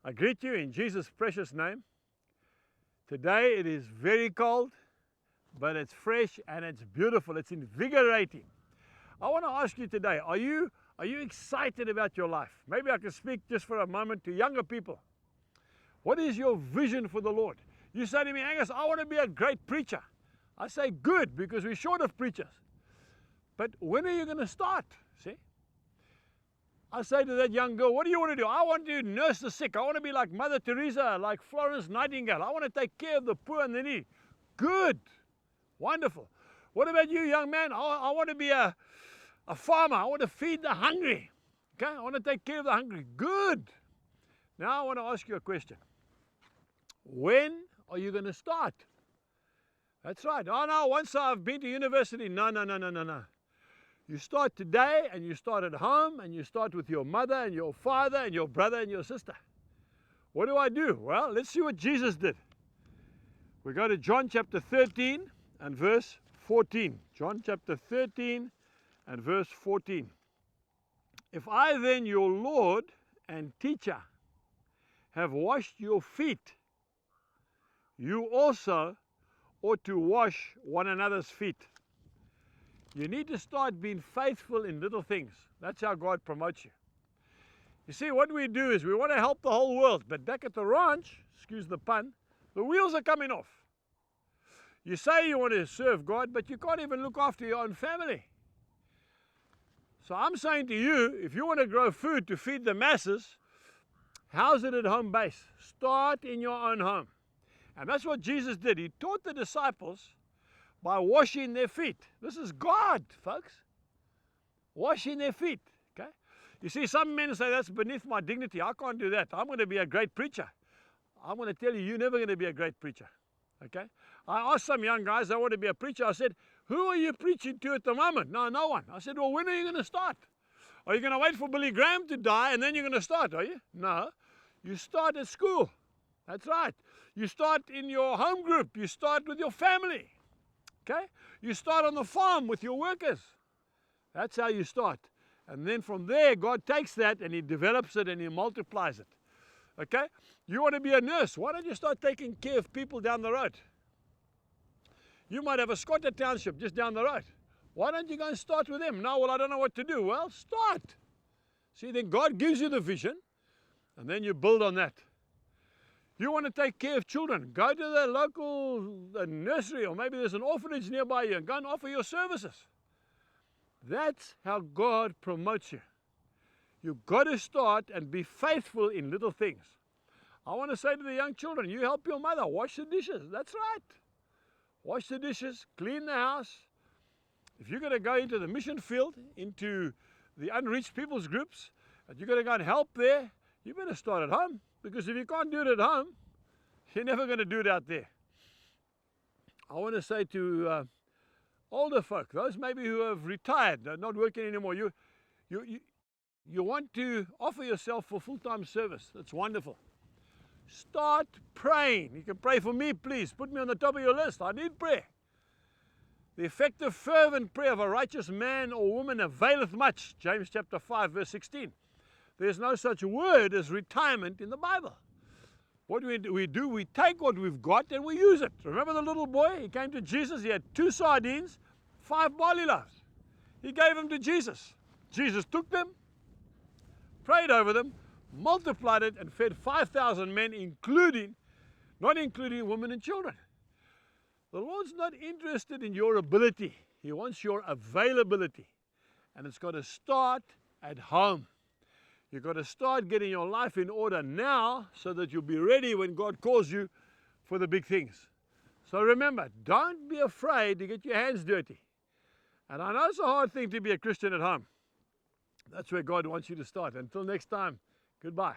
I greet you in Jesus' precious name. Today it is very cold, but it's fresh and it's beautiful. It's invigorating. I want to ask you today, are you excited about your life? Maybe I can speak just for a moment to younger people. What is your vision for the Lord? You say to me, Angus, I want to be a great preacher. I say, good, because we're short of preachers. But when are you going to start? See? I say to that young girl, what do you want to do? I want to nurse the sick. I want to be like Mother Teresa, like Florence Nightingale. I want to take care of the poor and the needy. Good. Wonderful. What about you, young man? I want to be a farmer. I want to feed the hungry. Okay? I want to take care of the hungry. Good. Now I want to ask you a question. When are you going to start? That's right. Oh no, once I've been to university. No. You start today, and you start at home, and you start with your mother and your father and your brother and your sister. What do? Well, let's see what Jesus did. We go to John chapter 13 and verse 14. John chapter 13 and verse 14. If I then, your Lord and teacher, have washed your feet, you also ought to wash one another's feet. You need to start being faithful in little things. That's how God promotes you. You see, what we do is we want to help the whole world, but back at the ranch, excuse the pun, the wheels are coming off. You say you want to serve God, but you can't even look after your own family. So I'm saying to you, if you want to grow food to feed the masses, house it at home base. Start in your own home. And that's what Jesus did. He taught the disciples by washing their feet. This is God, folks. Washing their feet. Okay? You see, some men say that's beneath my dignity. I can't do that. I'm going to be a great preacher. I'm going to tell you, you're never going to be a great preacher. Okay? I asked some young guys, I want to be a preacher. I said, who are you preaching to at the moment? No one. I said, well, when are you going to start? Are you going to wait for Billy Graham to die and then you're going to start, are you? No. You start at school. That's right. You start in your home group. You start with your family. Okay? You start on the farm with your workers. That's how you start. And then from there, God takes that and He develops it and He multiplies it. Okay? You want to be a nurse. Why don't you start taking care of people down the road? You might have a squatter township just down the road. Why don't you go and start with them? No, well, I don't know what to do. Well, start. See, then God gives you the vision and then you build on that. You want to take care of children, go to the local nursery, or maybe there's an orphanage nearby you and go and offer your services. That's how God promotes you. You've got to start and be faithful in little things. I want to say to the young children, you help your mother wash the dishes. That's right. Wash the dishes, clean the house. If you're going to go into the mission field, into the unreached people's groups, and you're going to go and help there, you better start at home. Because if you can't do it at home, you're never going to do it out there. I want to say to older folk, those maybe who have retired, not working anymore, you want to offer yourself for full-time service. That's wonderful. Start praying. You can pray for me, please. Put me on the top of your list. I need prayer. The effective, fervent prayer of a righteous man or woman availeth much. James chapter 5, verse 16. There's no such word as retirement in the Bible. What do? We take what we've got and we use it. Remember the little boy? He came to Jesus. He had 2 sardines, 5 barley loaves. He gave them to Jesus. Jesus took them, prayed over them, multiplied it, and fed 5,000 men, not including women and children. The Lord's not interested in your ability. He wants your availability. And it's got to start at home. You've got to start getting your life in order now so that you'll be ready when God calls you for the big things. So remember, don't be afraid to get your hands dirty. And I know it's a hard thing to be a Christian at home. That's where God wants you to start. Until next time, goodbye.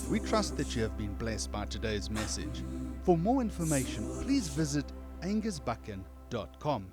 We trust that you have been blessed by today's message. For more information, please visit angusbuchan.com.